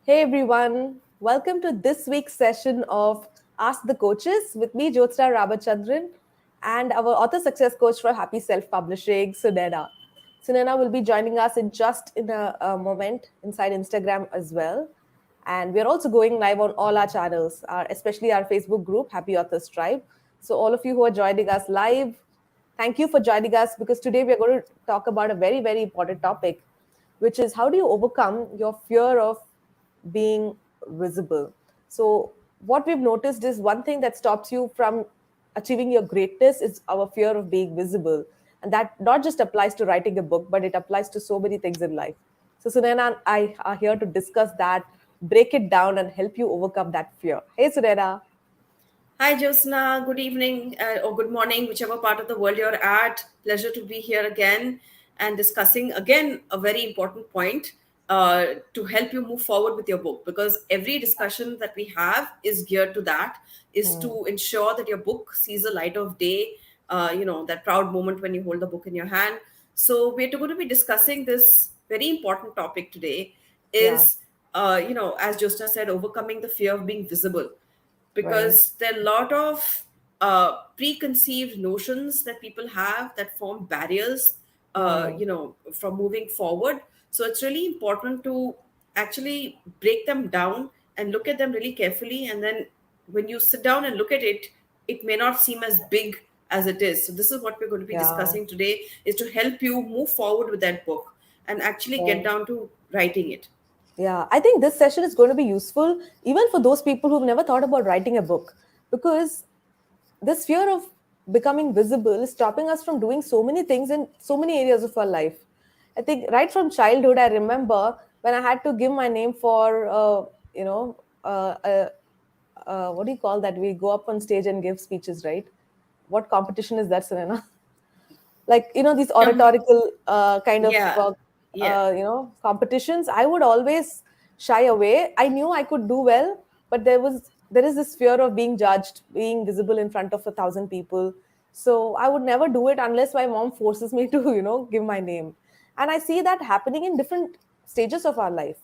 Hey everyone, welcome to this week's session of Ask the Coaches with me, Jyotsna Rabachandran, and our author success coach for Happy Self Publishing, Sunena. Sunena will be joining us in a moment inside Instagram as well. And we're also going live on all our channels, especially our Facebook group, Happy Authors Tribe. So, all of you who are joining us live, thank you for joining us because today we're going to talk about a very, very important topic, which is how do you overcome your fear of being visible. So, what we've noticed is one thing that stops you from achieving your greatness is our fear of being visible. And that not just applies to writing a book, but it applies to so many things in life. So, Sunena and I are here to discuss that, break it down, and help you overcome that fear. Hey, Sunena. Hi, Josna. Good evening or good morning, whichever part of the world you're at. Pleasure to be here again and discussing again a very important point to help you move forward with your book. Because every discussion that we have is geared to that, is Hmm. to ensure that your book sees the light of day. That proud moment when you hold the book in your hand. So we're going to be discussing this very important topic today. Yeah, As Josna said, overcoming the fear of being visible, right. because there are a lot of preconceived notions that people have that form barriers, Hmm. from moving forward. So it's really important to actually break them down and look at them really carefully. And then when you sit down and look at it, it may not seem as big as it is. So this is what we're going to be Yeah. discussing today, is to help you move forward with that book and actually get Right. down to writing it. Yeah, I think this session is going to be useful even for those people who've never thought about writing a book because this fear of becoming visible is stopping us from doing so many things in so many areas of our life. I think right from childhood, I remember when I had to give my name for, what do you call that? We go up on stage and give speeches, right? What competition is that, Serena? Like these Um, oratorical kind of yeah, yeah. competitions, I would always shy away. I knew I could do well, but there is this fear of being judged, being visible in front of 1,000 people. So I would never do it unless my mom forces me to give my name. And I see that happening in different stages of our life.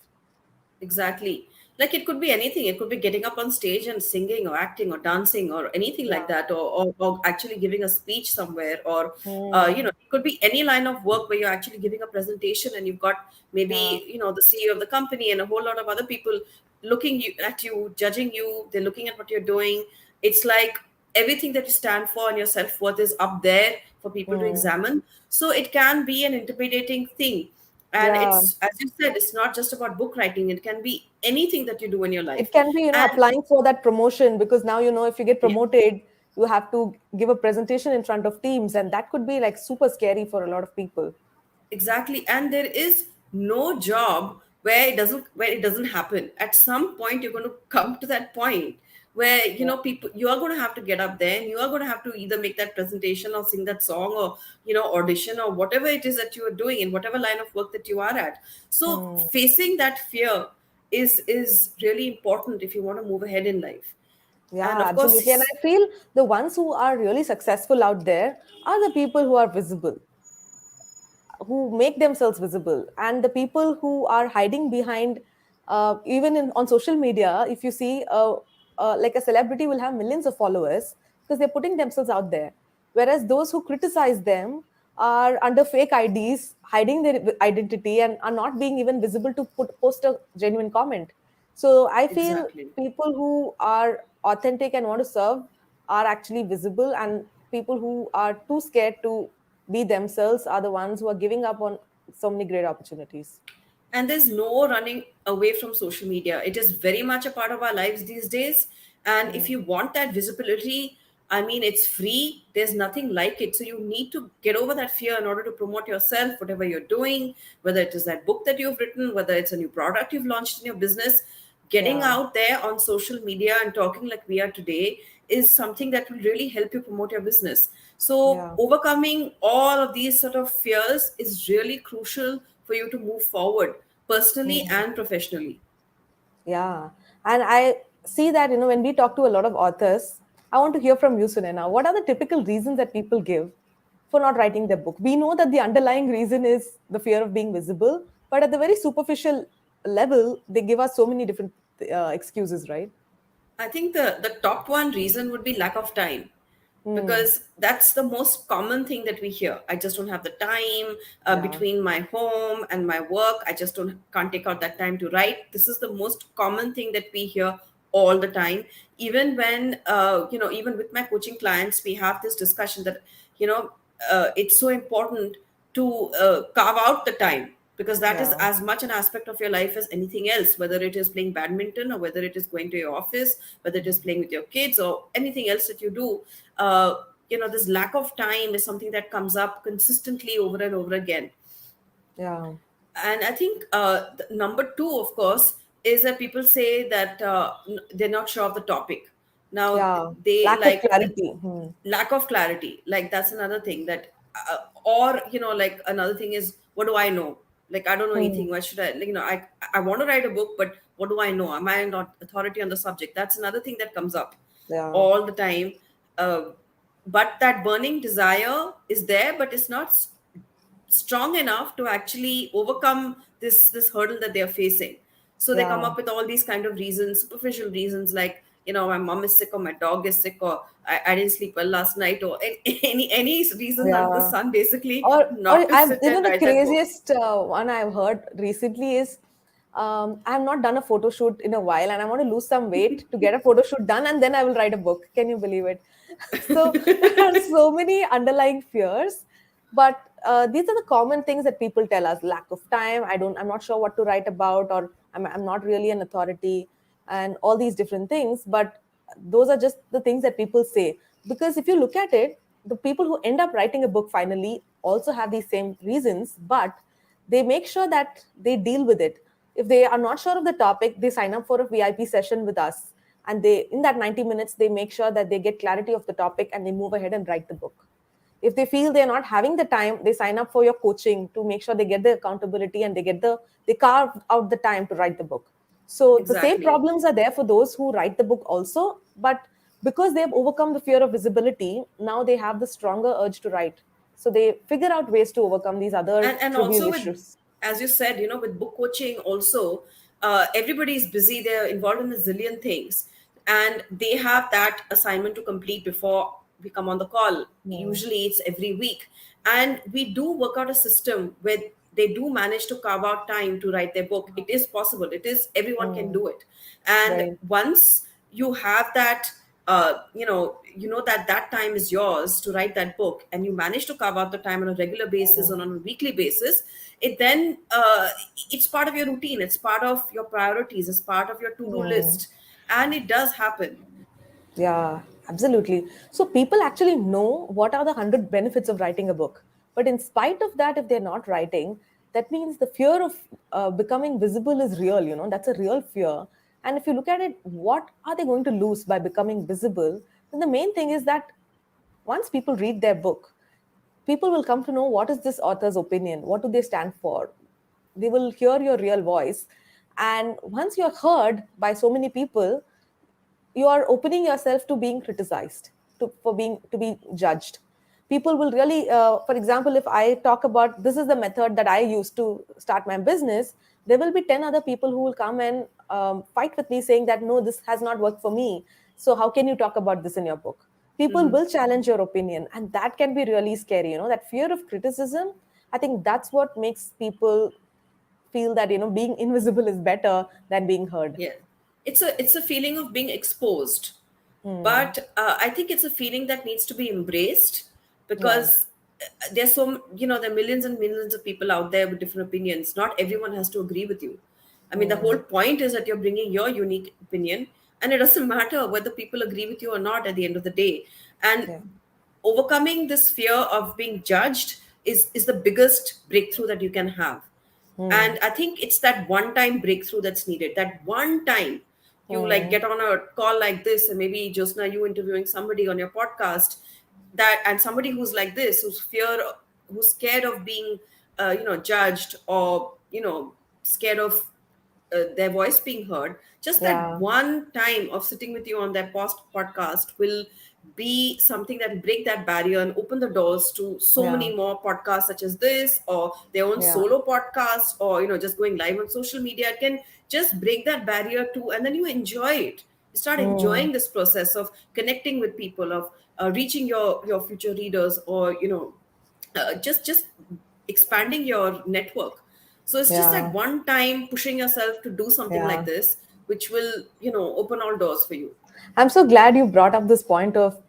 Exactly. Like it could be anything. It could be getting up on stage and singing or acting or dancing or anything like Yeah. that, or actually giving a speech somewhere, or Hmm. it could be any line of work where you're actually giving a presentation and you've got Yeah. maybe the CEO of the company and a whole lot of other people looking at you, judging you. They're looking at what you're doing. It's like everything that you stand for and your self worth is up there for people to Hmm. examine. So it can be an intimidating thing. And Yeah. it's, as you said, it's not just about book writing. It can be anything that you do in your life. It can be And applying for that promotion because now if you get yeah, promoted, you have to give a presentation in front of teams, and that could be like super scary for a lot of people. exactly. And there is no job where it doesn't happen. At some point you're going to come to that point where Yeah. people, you are going to have to get up there and you are going to have to either make that presentation or sing that song, or audition, or whatever it is that you are doing in whatever line of work that you are at. So Hmm. facing that fear is really important if you want to move ahead in life. And Yeah, of absolutely. And course, I feel the ones who are really successful out there are the people who are visible, who make themselves visible, and the people who are hiding behind, even on social media. If you see, like a celebrity will have millions of followers because they're putting themselves out there, whereas those who criticize them are under fake IDs, hiding their identity, and are not being even visible to post a genuine comment. So I feel exactly. people who are authentic and want to serve are actually visible, and people who are too scared to be themselves are the ones who are giving up on so many great opportunities. And there's no running away from social media. It is very much a part of our lives these days. And if Mm. you want that visibility, I mean, it's free. There's nothing like it. So you need to get over that fear in order to promote yourself, whatever you're doing, whether it is that book that you've written, whether it's a new product you've launched in your business. Getting Yeah, out there on social media and talking like we are today is something that will really help you promote your business. So yeah. overcoming all of these sort of fears is really crucial for you to move forward personally Mm. and professionally. Yeah. And I see that, when we talk to a lot of authors, I want to hear from you, Sunena. What are the typical reasons that people give for not writing their book? We know that the underlying reason is the fear of being visible, but at the very superficial level, they give us so many different excuses, right? I think the top one reason would be lack of time, Hmm. because that's the most common thing that we hear. I just don't have the time Yeah. between my home and my work. I just don't can't take out that time to write. This is the most common thing that we hear all the time. Even when even with my coaching clients, we have this discussion that you know it's so important to carve out the time, because that is Yeah. as much an aspect of your life as anything else, whether it is playing badminton or whether it is going to your office, whether it is playing with your kids or anything else that you do. This lack of time is something that comes up consistently over and over again. Yeah. And I think number two, of course, is that people say that they're not sure of the topic. Now Yeah. they Lack of like clarity. Hmm. lack of clarity, like that's another thing that or like another thing is, what do I know? Like, I don't know Hmm. anything. Why should I, like, I want to write a book, but what do I know? Am I not authority on the subject? That's another thing that comes up Yeah. all the time. uh, but that burning desire is there, but it's not strong enough to actually overcome this hurdle that they're facing. So they come Yeah. up with all these kind of reasons, superficial reasons, like, my mom is sick, or my dog is sick, or I didn't sleep well last night, or any reasons under the Yeah. sun, basically, Or not to I'm, sit and the write that book. craziest one I've heard recently is, I've not done a photo shoot in a while and I want to lose some weight to get a photo shoot done and then I will write a book. Can you believe it? So there are so many underlying fears, but these are the common things that people tell us: lack of time, I'm not sure what to write about, or I'm not really an authority, and all these different things. But those are just the things that people say. Because if you look at it, the people who end up writing a book finally also have these same reasons, but they make sure that they deal with it. If they are not sure of the topic, they sign up for a VIP session with us, and they, in that 90 minutes, they make sure that they get clarity of the topic and they move ahead and write the book. If they feel they're not having the time, they sign up for your coaching to make sure they get the accountability and they carve out the time to write the book. So the same Exactly. problems are there for those who write the book also, but because they've overcome the fear of visibility, now they have the stronger urge to write. So they figure out ways to overcome these other And trivial also with, issues. as you said, with book coaching also, everybody is busy, they're involved in a zillion things, and they have that assignment to complete before we come on the call. Hmm. Usually it's every week, and we do work out a system where they do manage to carve out time to write their book. It is possible, it is, everyone can Hmm. do it. And Right. once you have that, that that time is yours to write that book, and you manage to carve out the time on a regular basis or Hmm. on a weekly basis, it then it's part of your routine, it's part of your priorities, it's part of your to-do Hmm. list, and it does happen. Yeah, absolutely. So people actually know what are the 100 benefits of writing a book. But in spite of that, if they're not writing, that means the fear of becoming visible is real, that's a real fear. And if you look at it, what are they going to lose by becoming visible? Then the main thing is that once people read their book, people will come to know what is this author's opinion, what do they stand for. They will hear your real voice. And once you're heard by so many people, you are opening yourself to being criticized, to be judged. People will really, for example, if I talk about this is the method that I use to start my business, there will be 10 other people who will come and fight with me saying that no, this has not worked for me, so how can you talk about this in your book. People Mhm. will challenge your opinion, and that can be really scary. That fear of criticism, I think that's what makes people feel that being invisible is better than being heard. Yeah, it's a feeling of being exposed, Hmm. but I think it's a feeling that needs to be embraced, Yeah. because there's there are millions and millions of people out there with different opinions. Not everyone has to agree with you. I mean, the whole Hmm. point is that you're bringing your unique opinion, and it doesn't matter whether people agree with you or not at the end of the day. And Yeah. overcoming this fear of being judged is the biggest breakthrough that you can have. Hmm. And I think it's that one time breakthrough that's needed. That one time you like Hmm. get on a call like this, and maybe just now you interviewing somebody on your podcast, that, and somebody who's like this, who's scared of being judged, or scared of their voice being heard. Just that Yeah. one time of sitting with you on that podcast will be something that will break that barrier and open the doors to so Yeah. many more podcasts such as this, or their own Yeah. solo podcast, or just going live on social media. It can just break that barrier too, and then you enjoy it. You start Mm. enjoying this process of connecting with people, of reaching your future readers, or just expanding your network. So it's just that Yeah. one time pushing yourself to do something like Yeah. this, which will open all doors for you. I'm so glad you brought up this point of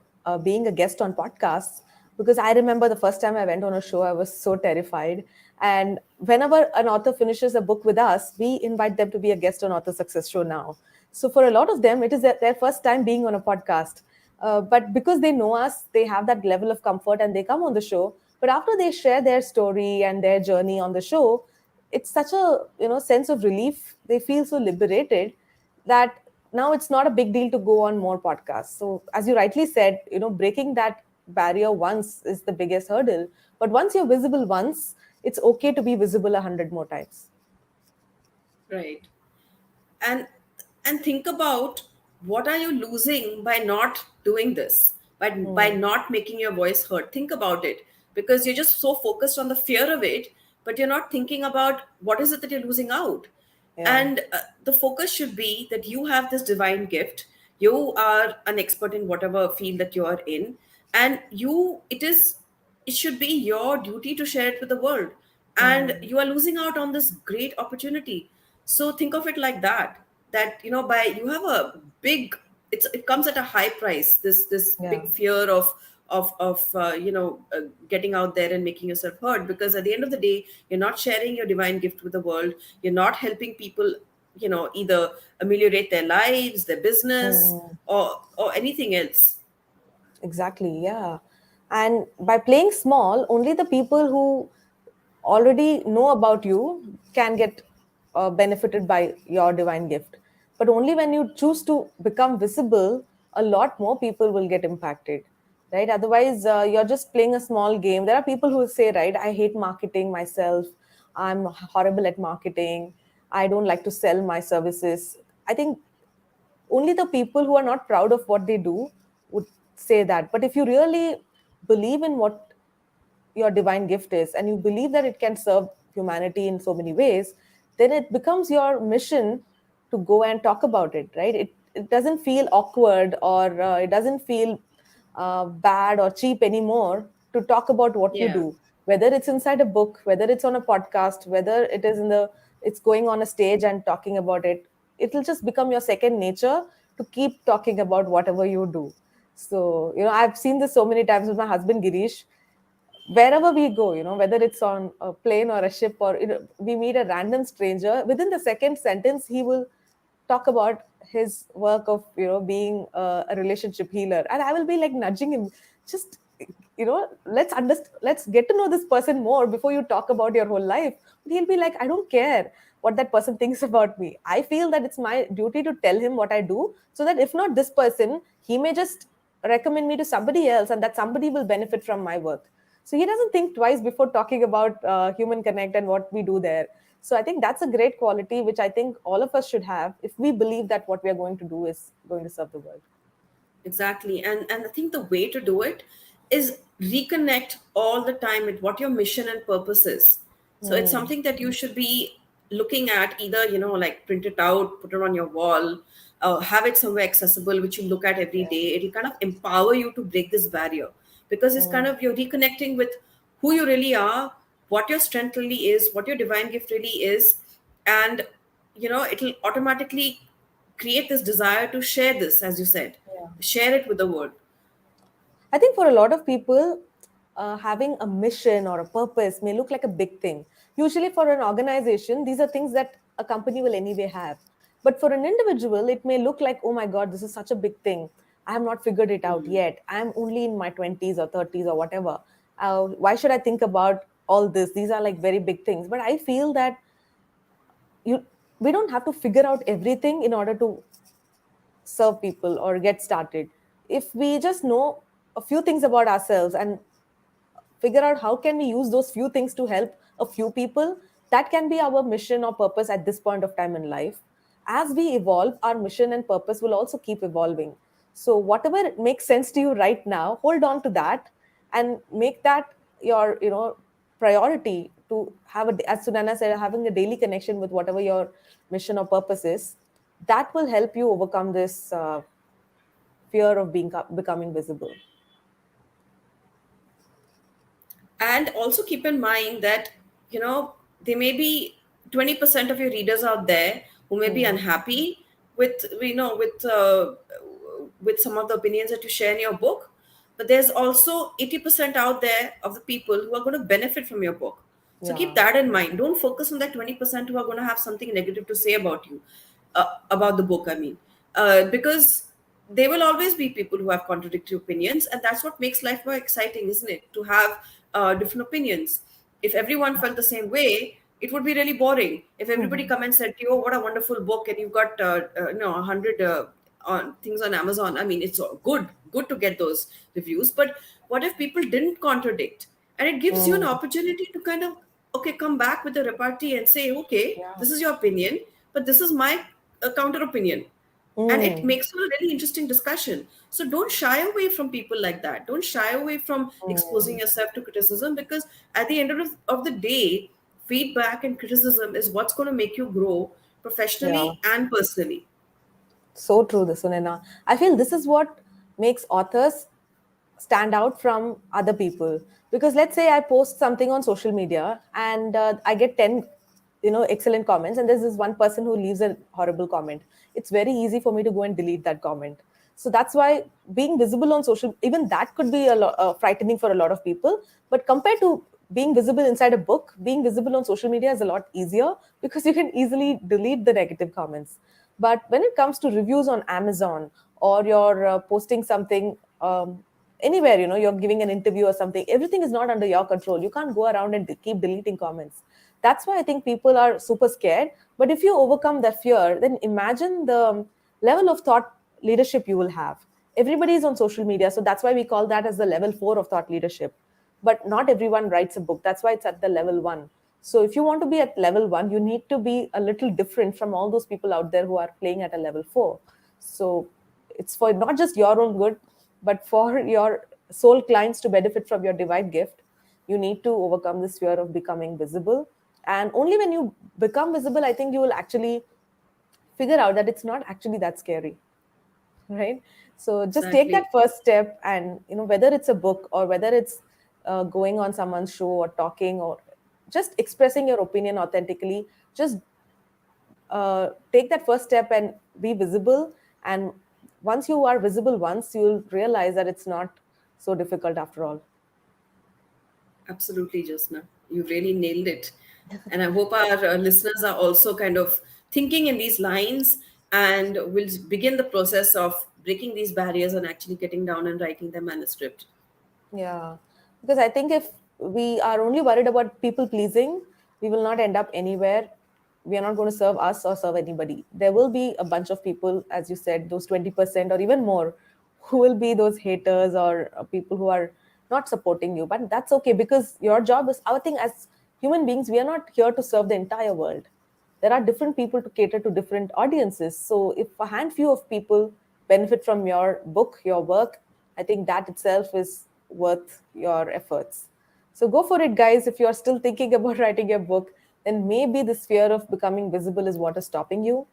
being a guest on podcasts, because I remember the first time I went on a show, I was so terrified. And whenever an author finishes a book with us, we invite them to be a guest on Author Success Show now. So for a lot of them, it is their first time being on a podcast. But because they know us, they have that level of comfort and they come on the show. But after they share their story and their journey on the show, it's such a sense of relief. They feel so liberated that now it's not a big deal to go on more podcasts. So as you rightly said, breaking that barrier once is the biggest hurdle. But once you're visible once, it's okay to be visible 100 more times. Right. And think about, what are you losing by not doing this, by Hmm. not making your voice heard? Think about it, because you're just so focused on the fear of it, but you're not thinking about what is it that you're losing out. Yeah. And the focus should be that you have this divine gift. You are an expert in whatever field that you are in, and it should be your duty to share it with the world. And Hmm. you are losing out on this great opportunity. So think of it like that, that by you have a big, it comes at a high price, this Yeah. big fear of getting out there and making yourself heard, because at the end of the day, you're not sharing your divine gift with the world. You're not helping people, either ameliorate their lives, their business, Hmm. or anything else. Exactly. Yeah. And by playing small, only the people who already know about you can get benefited by your divine gift. But only when you choose to become visible, a lot more people will get impacted, right? Otherwise, you're just playing a small game. There are people who say, right, I hate marketing myself. I'm horrible at marketing. I don't like to sell my services. I think only the people who are not proud of what they do would say that. But if you really believe in what your divine gift is and you believe that it can serve humanity in so many ways, then it becomes your mission to go and talk about it, right? It doesn't feel awkward, or it doesn't feel bad or cheap anymore to talk about what you Yeah. do, whether it's inside a book, whether it's on a podcast, whether it's going on a stage and talking about it. It'll just become your second nature to keep talking about whatever you do. So I've seen this so many times with my husband Girish. Wherever we go, whether it's on a plane or a ship, or we meet a random stranger, within the second sentence he will talk about his work of being a relationship healer, and I will be like nudging him, just let's get to know this person more before you talk about your whole life. But he'll be like, I don't care what that person thinks about me. I feel that it's my duty to tell him what I do, so that if not this person, he may just recommend me to somebody else, and that somebody will benefit from my work. So he doesn't think twice before talking about human connect and what we do there. So I think that's a great quality which I think all of us should have if we believe that what we are going to do is going to serve the world. Exactly. And I think the way to do it is reconnect all the time with what your mission and purpose is. So it's Hmm. something that you should be looking at, either, like print it out, put it on your wall, have it somewhere accessible, which you look at every Yeah. day. It'll kind of empower you to break this barrier, because it's kind Hmm. of, you're reconnecting with who you really are, what your strength really is, what your divine gift really is. And, it'll automatically create this desire to share this, as you said, Yeah. share it with the world. I think for a lot of people, having a mission or a purpose may look like a big thing. Usually, for an organization, these are things that a company will anyway have. But for an individual, it may look like, oh my God, this is such a big thing. I have not figured it out yet. I'm only in my 20s or 30s or whatever. Why should I think about all this? These are like very big things. But I feel that you we don't have to figure out everything in order to serve people or get started. If we just know a few things about ourselves and figure out how can we use those few things to help a few people, that can be our mission or purpose at this point of time in life. As we evolve, our mission and purpose will also keep evolving. So whatever makes sense to you right now, hold on to that and make that your, priority to have as Sunana said, having a daily connection with whatever your mission or purpose is. That will help you overcome this fear of becoming visible. And also keep in mind that, there may be 20% of your readers out there who may be Hmm. unhappy with, with some of the opinions that you share in your book, but there's also 80% out there of the people who are going to benefit from your book. So keep Yeah. that in mind. Don't focus on that 20% who are going to have something negative to say about you, about the book, I mean. Because there will always be people who have contradictory opinions, and that's what makes life more exciting, isn't it? To have different opinions. If everyone felt the same way, it would be really boring. If everybody Mhm. come and said, "Oh, what a wonderful book," and you've got 100 on things on Amazon. I mean, it's all good to get those reviews. But what if people didn't contradict? And it gives you an Mm. opportunity to kind of, okay, come back with a repartee and say, okay, Yeah. this is your opinion, but this is my counter opinion, and it Mm. makes for a really interesting discussion. So don't shy away from people like that. Don't shy away from exposing Mm. yourself to criticism, because at the end of the day, feedback and criticism is what's going to make you grow Yeah. professionally and personally. So true, this Sunena. I feel this is what makes authors stand out from other people. Because let's say I post something on social media and I get 10, excellent comments, and there's this one person who leaves a horrible comment. It's very easy for me to go and delete that comment. So that's why being visible on social, even that could be a lot frightening for a lot of people. But compared to being visible inside a book, being visible on social media is a lot easier because you can easily delete the negative comments. But when it comes to reviews on Amazon, or you're posting something anywhere, you're giving an interview or something, everything is not under your control. You can't go around and keep deleting comments. That's why I think people are super scared. But if you overcome that fear, then imagine the level of thought leadership you will have. Everybody is on social media, so that's why we call that as the level 4 of thought leadership. But not everyone writes a book. That's why it's at the level 1. So if you want to be at level 1, you need to be a little different from all those people out there who are playing at a level 4. So it's for not just your own good, but for your soul clients to benefit from your divine gift. You need to overcome this fear of becoming visible. And only when you become visible, I think you will actually figure out that it's not actually that scary. Right. So just take that Exactly. first step, and whether it's a book or whether it's going on someone's show or talking or just expressing your opinion authentically, just take that first step and be visible. And once you are visible once, you'll realize that it's not so difficult after all. Absolutely, Josna. You really nailed it. And I hope our listeners are also kind of thinking in these lines, and will begin the process of breaking these barriers and actually getting down and writing their manuscript. Yeah, because I think if we are only worried about people pleasing, we will not end up anywhere. We are not going to serve us or serve anybody. There will be a bunch of people, as you said, those 20% or even more, who will be those haters or people who are not supporting you. But that's okay, because your job is our thing. As human beings, we are not here to serve the entire world. There are different people to cater to different audiences. So if a handful of people benefit from your book, your work, I think that itself is worth your efforts. So go for it, guys. If you're still thinking about writing your book, then maybe this fear of becoming visible is what is stopping you.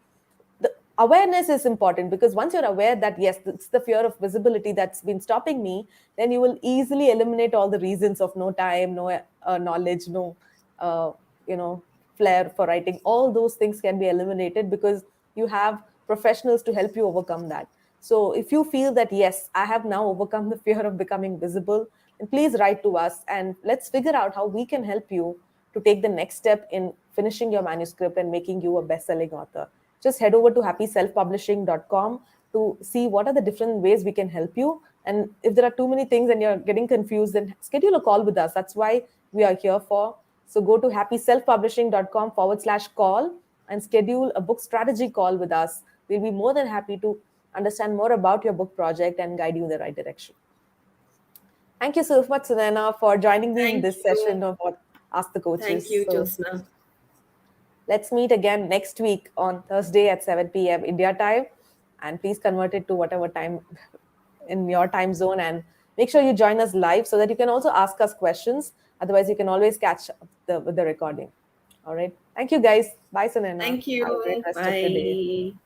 The awareness is important, because once you're aware that yes, it's the fear of visibility that's been stopping me, then you will easily eliminate all the reasons of no time, no knowledge, no uh, you know flair for writing. All those things can be eliminated because you have professionals to help you overcome that. So if you feel that yes, I have now overcome the fear of becoming visible, then please write to us and let's figure out how we can help you to take the next step in finishing your manuscript and making you a best-selling author. Just head over to happyselfpublishing.com to see what are the different ways we can help you. And if there are too many things and you're getting confused, then schedule a call with us. That's why we are here for. So go to happyselfpublishing.com/call and schedule a book strategy call with us. We'll be more than happy to understand more about your book project and guide you in the right direction. Thank you so much, Sunana, for joining me in Thank this you. session of Ask the Thank Coaches. you, So Josna. let's meet again next week on Thursday at 7 p.m. India time. and please convert it to whatever time in your time zone, and make sure you join us live so that you can also ask us questions. Otherwise, you can always catch up with the recording. All right. Thank you, guys. Bye, Sunena. Thank Have a great you. rest of your day. Bye.